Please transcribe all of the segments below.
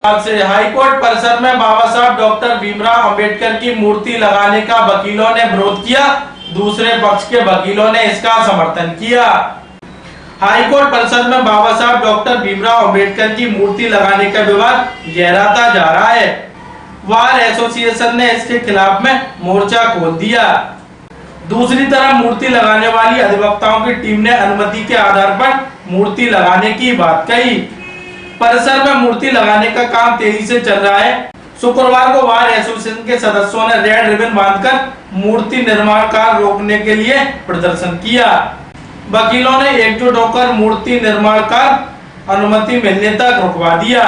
आज से हाईकोर्ट परिसर में बाबा साहब डॉक्टर भीमराव अंबेडकर की मूर्ति लगाने का वकीलों ने विरोध किया। दूसरे पक्ष के वकीलों ने इसका समर्थन किया। हाईकोर्ट परिसर में बाबा साहब डॉक्टर भीमराव अंबेडकर की मूर्ति लगाने का विवाद गहराता जा रहा है। बार एसोसिएशन ने इसके खिलाफ में मोर्चा खोल दिया। दूसरी तरफ मूर्ति लगाने वाली अधिवक्ताओं की टीम ने अनुमति के आधार पर मूर्ति लगाने की बात कही। परिसर में मूर्ति लगाने का काम तेजी से चल रहा है। शुक्रवार को बार एसोसिएशन के सदस्यों ने रेड रिबन बांधकर मूर्ति निर्माण कार्य रोकने के लिए प्रदर्शन किया। वकीलों ने एकजुट होकर मूर्ति निर्माण कार्य अनुमति मिलने तक रुकवा दिया।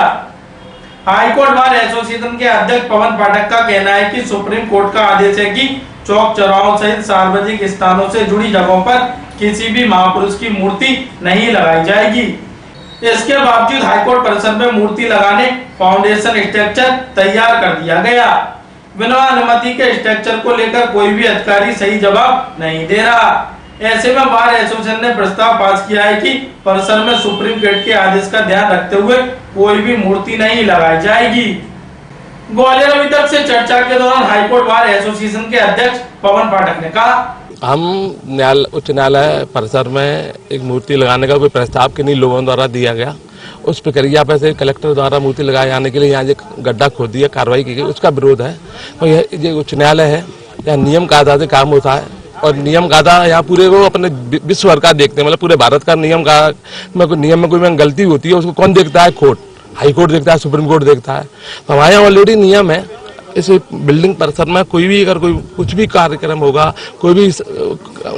हाईकोर्ट बार एसोसिएशन के अध्यक्ष पवन पाठक का कहना है कि सुप्रीम कोर्ट का आदेश है कि चौक चौराहों सहित सार्वजनिक स्थानों से जुड़ी जगहों पर किसी भी महापुरुष की मूर्ति नहीं लगाई जाएगी। इसके बावजूद हाईकोर्ट परिसर में मूर्ति लगाने फाउंडेशन स्ट्रक्चर तैयार कर दिया गया। बिना अनुमति के स्ट्रक्चर को लेकर कोई भी अधिकारी सही जवाब नहीं दे रहा। ऐसे में बार एसोसिएशन ने प्रस्ताव पास किया है कि परिसर में सुप्रीम कोर्ट के आदेश का ध्यान रखते हुए कोई भी मूर्ति नहीं लगाई जाएगी। ग्वालियर वितर्क से चर्चा के दौरान हाईकोर्ट बार एसोसिएशन के अध्यक्ष पवन पाठक ने कहा, हम उच्च न्यायालय परिसर में एक मूर्ति लगाने का कोई प्रस्ताव किन्हीं लोगों द्वारा दिया गया। उस प्रक्रिया पर से कलेक्टर द्वारा मूर्ति लगाए जाने के लिए यहाँ जो गड्ढा खोद दिया, कार्रवाई की गई, उसका विरोध है। तो यह उच्च न्यायालय है, यहाँ नियम कायदा से काम होता है और नियम कायदा यहाँ पूरे वो अपने विश्व भर का देखते हैं, मतलब पूरे भारत का नियम का नियम में कोई गलती होती है उसको कौन देखता है? कोर्ट, हाई कोर्ट देखता है, सुप्रीम कोर्ट देखता है। तो हमारे यहाँ ऑलरेडी नियम है। इस बिल्डिंग परिसर में कोई भी अगर कोई कुछ भी कार्यक्रम होगा, कोई भी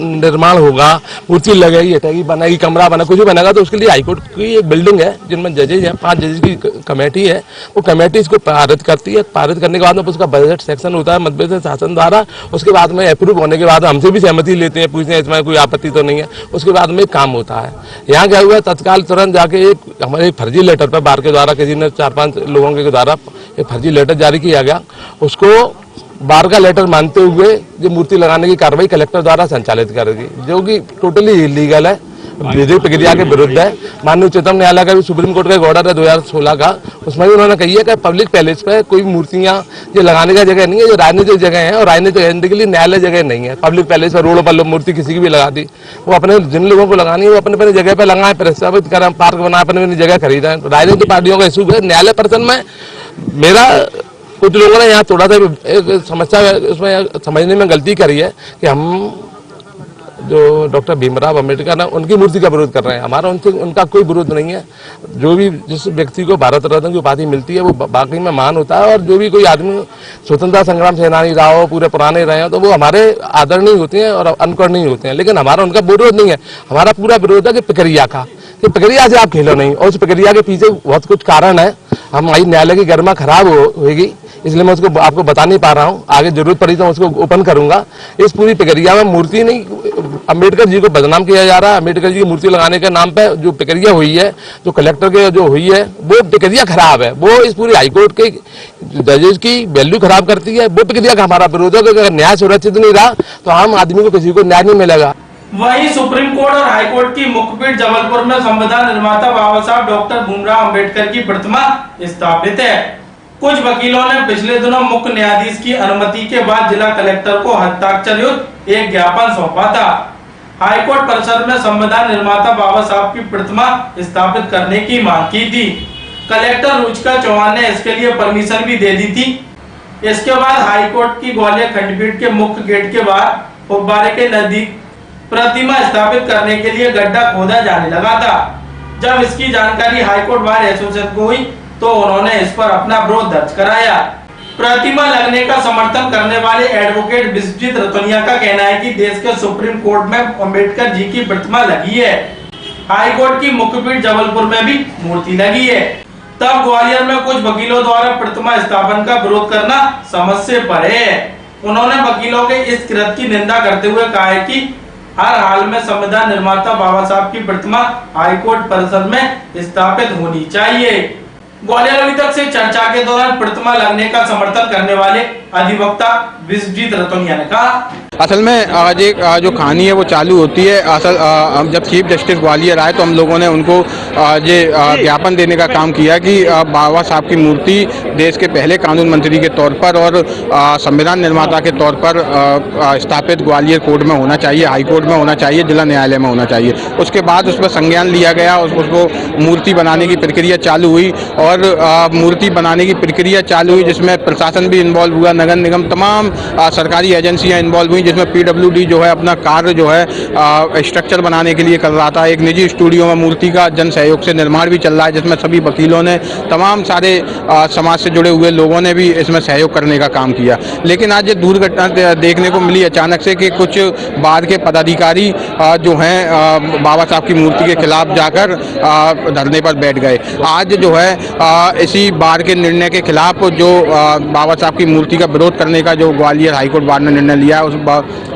निर्माण होगा, मूर्ति लगेगी, हटेगी, बनेगी, कमरा बना, कुछ भी बनेगा, तो उसके लिए हाईकोर्ट की एक बिल्डिंग है जिनमें जजेज हैं, 5 जजेज की कमेटी है। वो कमेटी इसको पारित करती है। पारित करने के बाद में उसका बजट सेक्शन होता है मध्य प्रदेश शासन द्वारा। उसके बाद में अप्रूव होने के बाद हमसे भी सहमति लेते हैं, पूछते हैं इसमें कोई आपत्ति तो नहीं है। उसके बाद में काम होता है। यहाँ क्या हुआ, तत्काल तुरंत जाके एक हमारे फर्जी लेटर पर बार के द्वारा किसी ने 4-5 लोगों के द्वारा एक फर्जी लेटर जारी किया गया। उसको बार का लेटर मानते हुए जो मूर्ति लगाने की कार्रवाई कलेक्टर द्वारा संचालित करेगी, जो कि टोटली इलीगल है, विधिक प्रक्रिया के विरुद्ध है। माननीय उच्चतम न्यायालय का भी सुप्रीम कोर्ट का एक ऑर्डर है 2016 का, उसमें भी उन्होंने कही है कि पब्लिक पैलेस पे कोई मूर्तियां जो लगाने का जगह नहीं है, जो राजनीतिक जगह है और राजनीतिक के लिए न्यायालय जगह नहीं है। पब्लिक पैलेस पर रोड पर मूर्ति किसी की भी लगा दी, वो अपने जिन लोगों को लगानी है वो अपने अपने जगह पर लगाए, प्रस्तावित करें, पार्क बनाए, अपने अपनी जगह खरीदें। राजनीतिक पार्टियों का इशू है। न्यायालय परिसर में मेरा कुछ लोगों ने यहाँ थोड़ा सा एक समस्या उसमें समझने में गलती करी है कि हम जो डॉक्टर भीमराव अंबेडकर है उनकी मूर्ति का विरोध कर रहे हैं। हमारा उनका कोई विरोध नहीं है। जो भी जिस व्यक्ति को भारत रत्न की उपाधि मिलती है वो बाकी में मान होता है, और जो भी कोई आदमी स्वतंत्रता संग्राम सेनानी रहा हो, पूरे पुराने रहे हो, तो वो हमारे आदरणीय होते हैं और अनुकरणीय होते हैं। लेकिन हमारा उनका विरोध नहीं है। हमारा पूरा विरोध है कि प्रक्रिया का, कि प्रक्रिया से आप खेलो नहीं, और उस प्रक्रिया के पीछे बहुत कुछ कारण है। हमारी न्यायालय की गरिमा खराब होगी, इसलिए मैं उसको आपको बता नहीं पा रहा हूँ। आगे जरूरत पड़ी तो उसको ओपन करूंगा। इस पूरी प्रक्रिया में मूर्ति नहीं, अंबेडकर जी को बदनाम किया जा रहा है। अंबेडकर जी की मूर्ति लगाने के नाम पे जो प्रक्रिया हुई है, जो कलेक्टर के जो हुई है, वो प्रक्रिया खराब है। वो इस पूरी हाईकोर्ट के जजेज की वैल्यू खराब करती है। वो प्रक्रिया का हमारा विरोध है कि अगर न्याय सुरक्षित नहीं रहा तो आम आदमी को किसी को न्याय नहीं मिलेगा। वहीं सुप्रीम कोर्ट और हाईकोर्ट की मुख्यपीठ जबलपुर में संविधान निर्माता बाबा साहब डॉक्टर भीमराव अंबेडकर की प्रतिमा स्थापित है। कुछ वकीलों ने पिछले दिनों मुख्य न्यायाधीश की अनुमति के बाद जिला कलेक्टर को हस्ताक्षर युक्त एक ज्ञापन सौंपा था। हाईकोर्ट परिसर में संविधान निर्माता बाबा साहब की प्रतिमा स्थापित करने की मांग की थी। कलेक्टर रुचिका चौहान ने इसके लिए परमिशन भी दे दी थी। इसके बाद हाईकोर्ट की ग्वालियर खंडपीठ के मुख्य गेट के बाहर फुब्बारे के नजदीक प्रतिमा स्थापित करने के लिए गड्ढा खोदा जाने लगा था। जब इसकी जानकारी हाईकोर्ट बार एसोसिएशन को हुई तो उन्होंने इस पर अपना विरोध दर्ज कराया। प्रतिमा लगने का समर्थन करने वाले एडवोकेट विश्वजीत रतोनिया का कहना है कि देश के सुप्रीम कोर्ट में अंबेडकर जी की प्रतिमा लगी है। हाईकोर्ट की मुख्यपीठ जबलपुर में भी मूर्ति लगी है। तब ग्वालियर में कुछ वकीलों द्वारा प्रतिमा स्थापन का विरोध करना समझ से परे है। उन्होंने वकीलों के इस कृत्य की निंदा करते हुए कहा है कि हर हाल में संविधान निर्माता बाबा साहब की प्रतिमा हाईकोर्ट परिसर में स्थापित होनी चाहिए। ग्वालियर वितर्क से चर्चा के दौरान प्रतिमा लगने का समर्थन करने वाले अधिवक्ता विश्वजीत रतोनिया ने कहा, असल में आज एक जो कहानी है वो चालू होती है। असल हम जब चीफ जस्टिस ग्वालियर आए तो हम लोगों ने उनको ये ज्ञापन देने का काम किया कि बाबा साहब की मूर्ति देश के पहले कानून मंत्री के तौर पर और संविधान निर्माता के तौर पर स्थापित ग्वालियर कोर्ट में होना चाहिए, हाई कोर्ट में होना चाहिए, जिला न्यायालय में होना चाहिए। उसके बाद उस पर संज्ञान लिया गया, उसको मूर्ति बनाने की प्रक्रिया चालू हुई और मूर्ति बनाने की प्रक्रिया चालू हुई जिसमें प्रशासन भी इन्वॉल्व हुआ, नगर निगम, तमाम सरकारी एजेंसियां इन्वॉल्व हुई, जिसमें PWD जो है अपना कार्य जो है स्ट्रक्चर बनाने के लिए कर रहा था। एक निजी स्टूडियो में मूर्ति का जन सहयोग से निर्माण भी चल रहा है, जिसमें सभी वकीलों ने, तमाम सारे समाज से जुड़े हुए लोगों ने भी इसमें सहयोग करने का काम किया। लेकिन आज ये दुर्घटना देखने को मिली अचानक से कि कुछ बार के पदाधिकारी जो हैं बाबा साहब की मूर्ति के खिलाफ जाकर धरने पर बैठ गए। आज जो है इसी बार के निर्णय के खिलाफ जो बाबा साहब की मूर्ति का विरोध करने का जो ग्वालियर हाईकोर्ट बार ने निर्णय लिया है,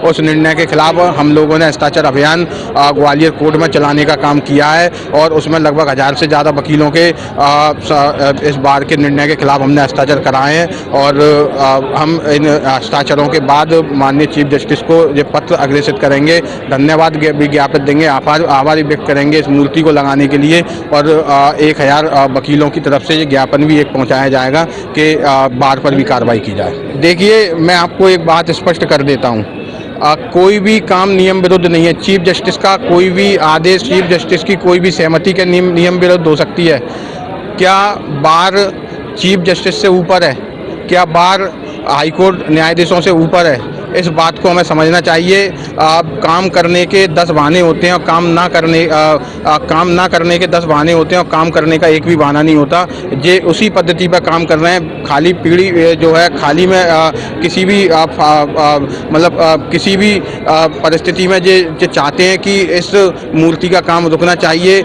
उस निर्णय के खिलाफ हम लोगों ने हस्ताक्षर अभियान ग्वालियर कोर्ट में चलाने का काम किया है और उसमें लगभग 1000 से ज़्यादा वकीलों के इस बार के निर्णय के खिलाफ हमने हस्ताक्षर कराए हैं और हम इन हस्ताक्षरों के बाद माननीय चीफ जस्टिस को ये पत्र अग्रेसित करेंगे, धन्यवाद भी ज्ञापित देंगे, आभार व्यक्त करेंगे इस मूर्ति को लगाने के लिए और 1000 वकीलों की तरफ से ये ज्ञापन भी एक पहुँचाया जाएगा कि बार पर भी कार्रवाई की जाए। देखिए, मैं आपको एक बात स्पष्ट कर देता हूँ, कोई भी काम नियम विरुद्ध नहीं है। चीफ जस्टिस का कोई भी आदेश, चीफ जस्टिस की कोई भी सहमति के नियम विरुद्ध हो सकती है। क्या बार चीफ जस्टिस से ऊपर है? क्या बार हाईकोर्ट न्यायाधीशों से ऊपर है? इस बात को हमें समझना चाहिए। काम करने के 10 बहाने होते हैं और काम ना करने के 10 बहाने होते हैं और काम करने का एक भी बहाना नहीं होता। ये उसी पद्धति पर काम कर रहे हैं। खाली पीढ़ी जो है, खाली में किसी भी किसी भी परिस्थिति में ये चाहते हैं कि इस मूर्ति का काम रुकना चाहिए,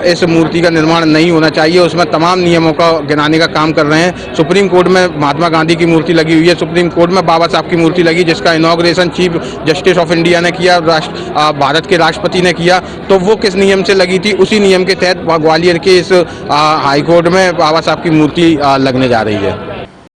इस मूर्ति का निर्माण नहीं होना चाहिए। उसमें तमाम नियमों का गिनाने का काम कर रहे हैं। सुप्रीम कोर्ट में महात्मा गांधी की मूर्ति लगी हुई है, सुप्रीम कोर्ट में बाबा साहब की मूर्ति लगी, जिसका inauguration chief justice of India ने किया, भारत के राष्ट्रपति ने किया। तो वो किस नियम से लगी थी? उसी नियम के तहत ग्वालियर के इस हाईकोर्ट में बाबा साहब की मूर्ति लगने जा रही है।